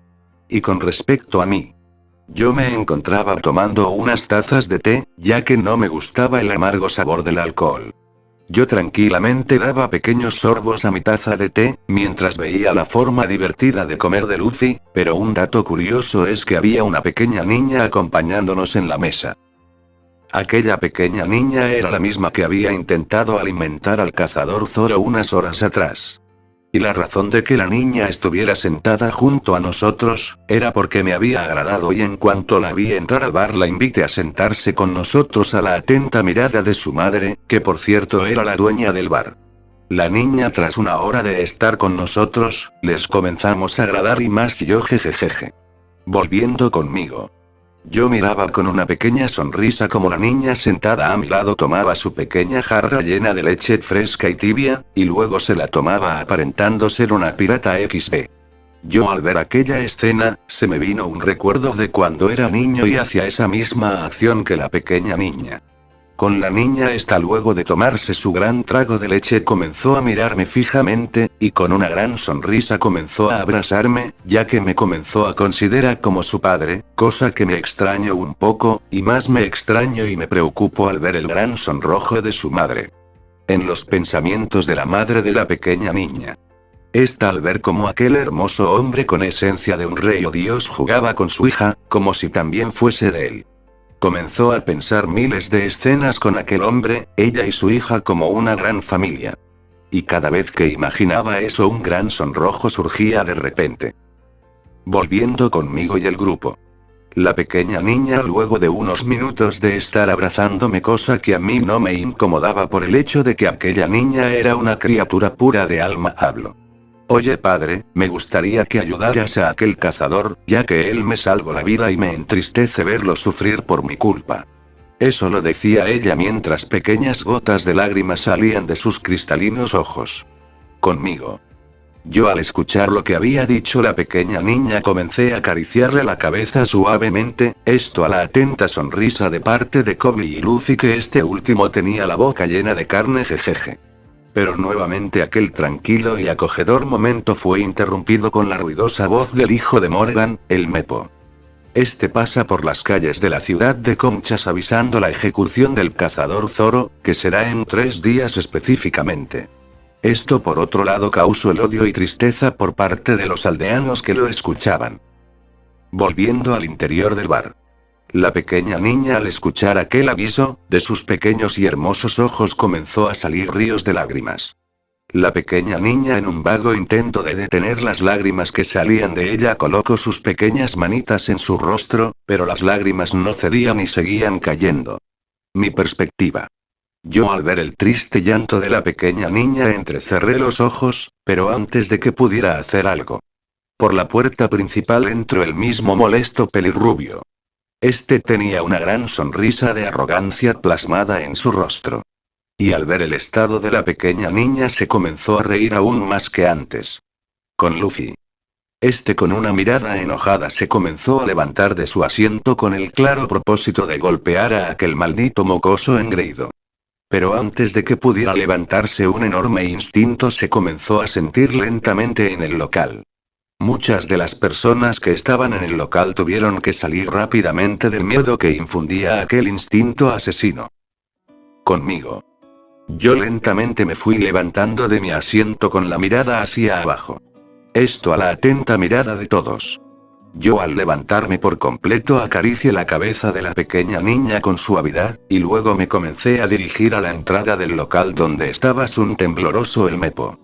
A: Y con respecto a mí, yo me encontraba tomando unas tazas de té, ya que no me gustaba el amargo sabor del alcohol. Yo tranquilamente daba pequeños sorbos a mi taza de té, mientras veía la forma divertida de comer de Luffy, pero un dato curioso es que había una pequeña niña acompañándonos en la mesa. Aquella pequeña niña era la misma que había intentado alimentar al cazador Zoro unas horas atrás. Y la razón de que la niña estuviera sentada junto a nosotros, era porque me había agradado y en cuanto la vi entrar al bar la invité a sentarse con nosotros a la atenta mirada de su madre, que por cierto era la dueña del bar. La niña tras una hora de estar con nosotros, les comenzamos a agradar y más yo jejejeje. Volviendo conmigo. Yo miraba con una pequeña sonrisa como la niña sentada a mi lado tomaba su pequeña jarra llena de leche fresca y tibia, y luego se la tomaba aparentando ser una pirata XD. Yo al ver aquella escena, se me vino un recuerdo de cuando era niño y hacía esa misma acción que la pequeña niña. Con la niña esta luego de tomarse su gran trago de leche comenzó a mirarme fijamente, y con una gran sonrisa comenzó a abrazarme, ya que me comenzó a considerar como su padre, cosa que me extrañó un poco, y más me extraño y me preocupo al ver el gran sonrojo de su madre. En los pensamientos de la madre de la pequeña niña. Esta al ver cómo aquel hermoso hombre con esencia de un rey o dios jugaba con su hija, como si también fuese de él. Comenzó a pensar miles de escenas con aquel hombre, ella y su hija como una gran familia. Y cada vez que imaginaba eso un gran sonrojo surgía de repente. Volviendo conmigo y el grupo. La pequeña niña luego de unos minutos de estar abrazándome, cosa que a mí no me incomodaba por el hecho de que aquella niña era una criatura pura de alma, habló. Oye padre, me gustaría que ayudaras a aquel cazador, ya que él me salvó la vida y me entristece verlo sufrir por mi culpa. Eso lo decía ella mientras pequeñas gotas de lágrimas salían de sus cristalinos ojos. Conmigo. Yo al escuchar lo que había dicho la pequeña niña comencé a acariciarle la cabeza suavemente, esto a la atenta sonrisa de parte de Kobe y Luffy, que este último tenía la boca llena de carne, jejeje. Pero nuevamente aquel tranquilo y acogedor momento fue interrumpido con la ruidosa voz del hijo de Morgan, el Mepo. Este pasa por las calles de la ciudad de Conchas avisando la ejecución del cazador Zoro, que será en 3 días específicamente. Esto por otro lado causó el odio y tristeza por parte de los aldeanos que lo escuchaban. Volviendo al interior del bar. La pequeña niña al escuchar aquel aviso, de sus pequeños y hermosos ojos comenzó a salir ríos de lágrimas. La pequeña niña en un vago intento de detener las lágrimas que salían de ella colocó sus pequeñas manitas en su rostro, pero las lágrimas no cedían y seguían cayendo. Mi perspectiva. Yo al ver el triste llanto de la pequeña niña entrecerré los ojos, pero antes de que pudiera hacer algo. Por la puerta principal entró el mismo molesto pelirrubio. Este tenía una gran sonrisa de arrogancia plasmada en su rostro. Y al ver el estado de la pequeña niña se comenzó a reír aún más que antes. Con Luffy. Este con una mirada enojada se comenzó a levantar de su asiento con el claro propósito de golpear a aquel maldito mocoso engreído. Pero antes de que pudiera levantarse un enorme instinto se comenzó a sentir lentamente en el local. Muchas de las personas que estaban en el local tuvieron que salir rápidamente del miedo que infundía aquel instinto asesino. Conmigo. Yo lentamente me fui levantando de mi asiento con la mirada hacia abajo. Esto a la atenta mirada de todos. Yo al levantarme por completo acaricié la cabeza de la pequeña niña con suavidad, y luego me comencé a dirigir a la entrada del local donde estaba Sun tembloroso el Mepo.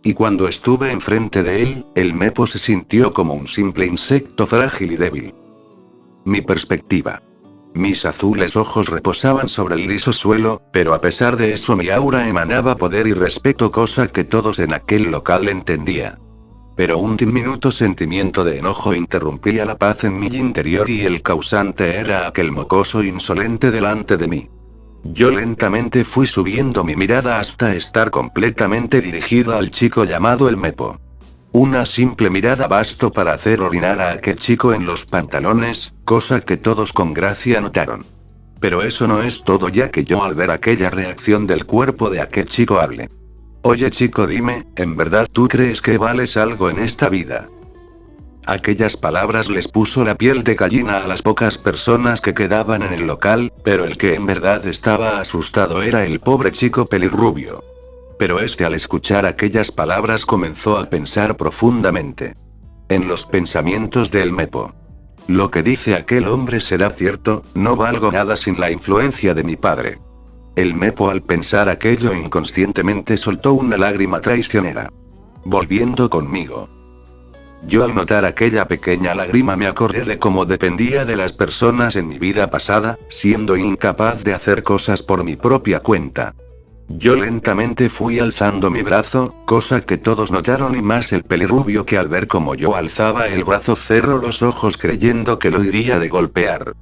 A: Y cuando estuve enfrente de él, el Mepo se sintió como un simple insecto frágil y débil. Mi perspectiva. Mis azules ojos reposaban sobre el liso suelo, pero a pesar de eso mi aura emanaba poder y respeto, cosa que todos en aquel local entendía. Pero un diminuto sentimiento de enojo interrumpía la paz en mi interior y el causante era aquel mocoso insolente delante de mí. Yo lentamente fui subiendo mi mirada hasta estar completamente dirigida al chico llamado el Mepo. Una simple mirada bastó para hacer orinar a aquel chico en los pantalones, cosa que todos con gracia notaron. Pero eso no es todo, ya que yo al ver aquella reacción del cuerpo de aquel chico hablé. Oye chico, dime, ¿en verdad tú crees que vales algo en esta vida? Aquellas palabras les puso la piel de gallina a las pocas personas que quedaban en el local, pero el que en verdad estaba asustado era el pobre chico pelirrubio. Pero este al escuchar aquellas palabras comenzó a pensar profundamente. En los pensamientos del Mepo. Lo que dice aquel hombre será cierto, no valgo nada sin la influencia de mi padre. El Mepo al pensar aquello inconscientemente soltó una lágrima traicionera. Volviendo conmigo. Yo al notar aquella pequeña lágrima me acordé de cómo dependía de las personas en mi vida pasada, siendo incapaz de hacer cosas por mi propia cuenta. Yo lentamente fui alzando mi brazo, cosa que todos notaron y más el pelirrubio que al ver cómo yo alzaba el brazo cerró los ojos creyendo que lo iría de golpear.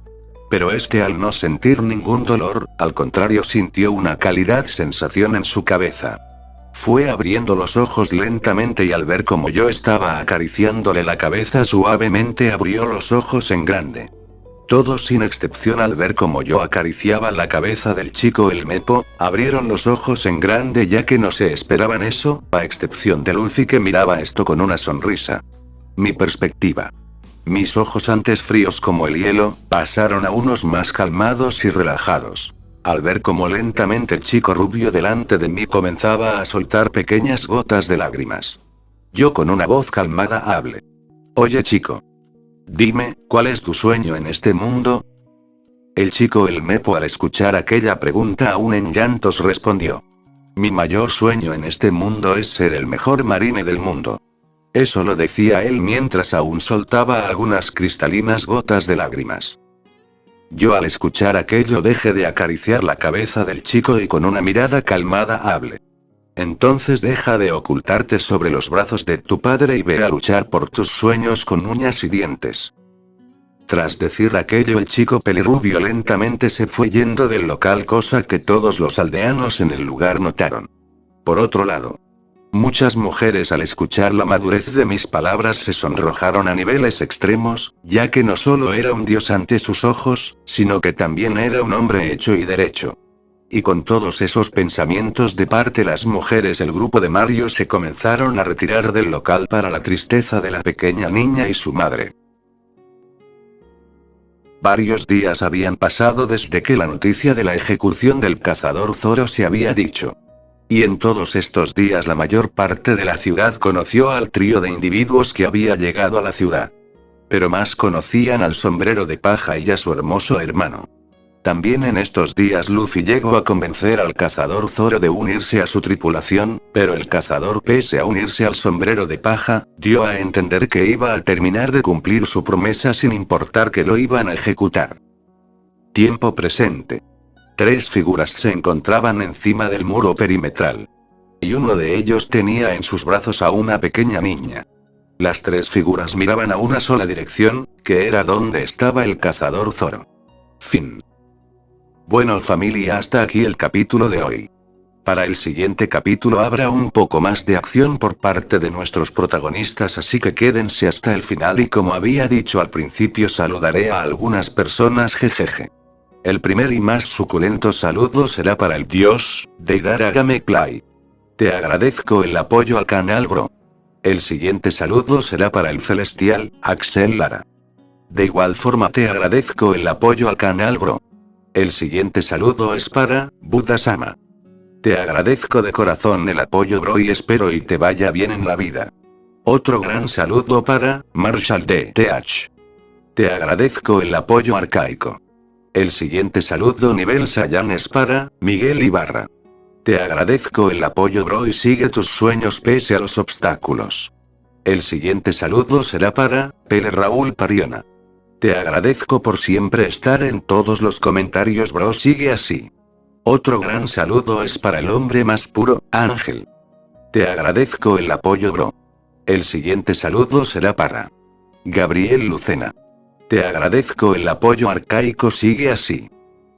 A: Pero este al no sentir ningún dolor, al contrario sintió una cálida sensación en su cabeza. Fue abriendo los ojos lentamente y al ver cómo yo estaba acariciándole la cabeza suavemente abrió los ojos en grande. Todos sin excepción al ver cómo yo acariciaba la cabeza del chico el Mepo, abrieron los ojos en grande ya que no se esperaban eso, a excepción de Luffy que miraba esto con una sonrisa. Mi perspectiva. Mis ojos antes fríos como el hielo, pasaron a unos más calmados y relajados. Al ver cómo lentamente el chico rubio delante de mí comenzaba a soltar pequeñas gotas de lágrimas. Yo con una voz calmada hablé. Oye chico. Dime, ¿cuál es tu sueño en este mundo? El chico el Mepo al escuchar aquella pregunta aún en llantos respondió. Mi mayor sueño en este mundo es ser el mejor marine del mundo. Eso lo decía él mientras aún soltaba algunas cristalinas gotas de lágrimas. Yo al escuchar aquello dejé de acariciar la cabeza del chico y con una mirada calmada hablé. Entonces deja de ocultarte sobre los brazos de tu padre y ve a luchar por tus sueños con uñas y dientes. Tras decir aquello el chico pelirrubio lentamente se fue yendo del local cosa que todos los aldeanos en el lugar notaron. Por otro lado, muchas mujeres al escuchar la madurez de mis palabras se sonrojaron a niveles extremos, ya que no solo era un dios ante sus ojos, sino que también era un hombre hecho y derecho. Y con todos esos pensamientos de parte las mujeres el grupo de Mario se comenzaron a retirar del local para la tristeza de la pequeña niña y su madre. Varios días habían pasado desde que la noticia de la ejecución del cazador Zoro se había dicho. Y en todos estos días la mayor parte de la ciudad conoció al trío de individuos que había llegado a la ciudad. Pero más conocían al sombrero de paja y a su hermoso hermano. También en estos días Luffy llegó a convencer al cazador Zoro de unirse a su tripulación, pero el cazador pese a unirse al sombrero de paja, dio a entender que iba a terminar de cumplir su promesa sin importar que lo iban a ejecutar. Tiempo presente. 3 figuras se encontraban encima del muro perimetral. Y uno de ellos tenía en sus brazos a una pequeña niña. Las 3 figuras miraban a una sola dirección, que era donde estaba el cazador Zoro. Fin. Bueno familia, hasta aquí el capítulo de hoy. Para el siguiente capítulo habrá un poco más de acción por parte de nuestros protagonistas, así que quédense hasta el final y como había dicho al principio saludaré a algunas personas jejeje. El primer y más suculento saludo será para el dios, Deidara Agameklai. Te agradezco el apoyo al canal bro. El siguiente saludo será para el celestial, Axel Lara. De igual forma te agradezco el apoyo al canal bro. El siguiente saludo es para, Buda-sama. Te agradezco de corazón el apoyo bro y espero y te vaya bien en la vida. Otro gran saludo para, Marshall DTH. Te agradezco el apoyo arcaico. El siguiente saludo nivel Saiyan es para, Miguel Ibarra. Te agradezco el apoyo bro y sigue tus sueños pese a los obstáculos. El siguiente saludo será para, Pele Raúl Pariona. Te agradezco por siempre estar en todos los comentarios bro, sigue así. Otro gran saludo es para el hombre más puro, Ángel. Te agradezco el apoyo bro. El siguiente saludo será para Gabriel Lucena. Te agradezco el apoyo arcaico, sigue así.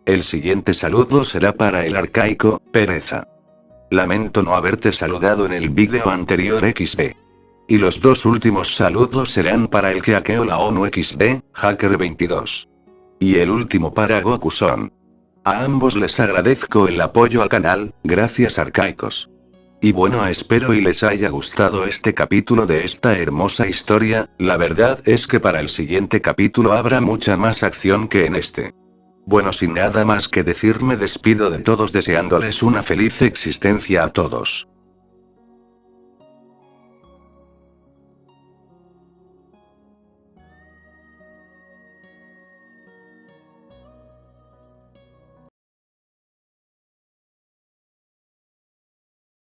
A: El siguiente saludo será para el arcaico, Pereza. Lamento no haberte saludado en el vídeo anterior XD. Y los 2 últimos saludos serán para el que hackeó la ONU XD, Hacker22. Y el último para Goku-son. A ambos les agradezco el apoyo al canal, gracias arcaicos. Y bueno, espero y les haya gustado este capítulo de esta hermosa historia, la verdad es que para el siguiente capítulo habrá mucha más acción que en este. Bueno, sin nada más que decir me despido de todos deseándoles una feliz existencia a todos.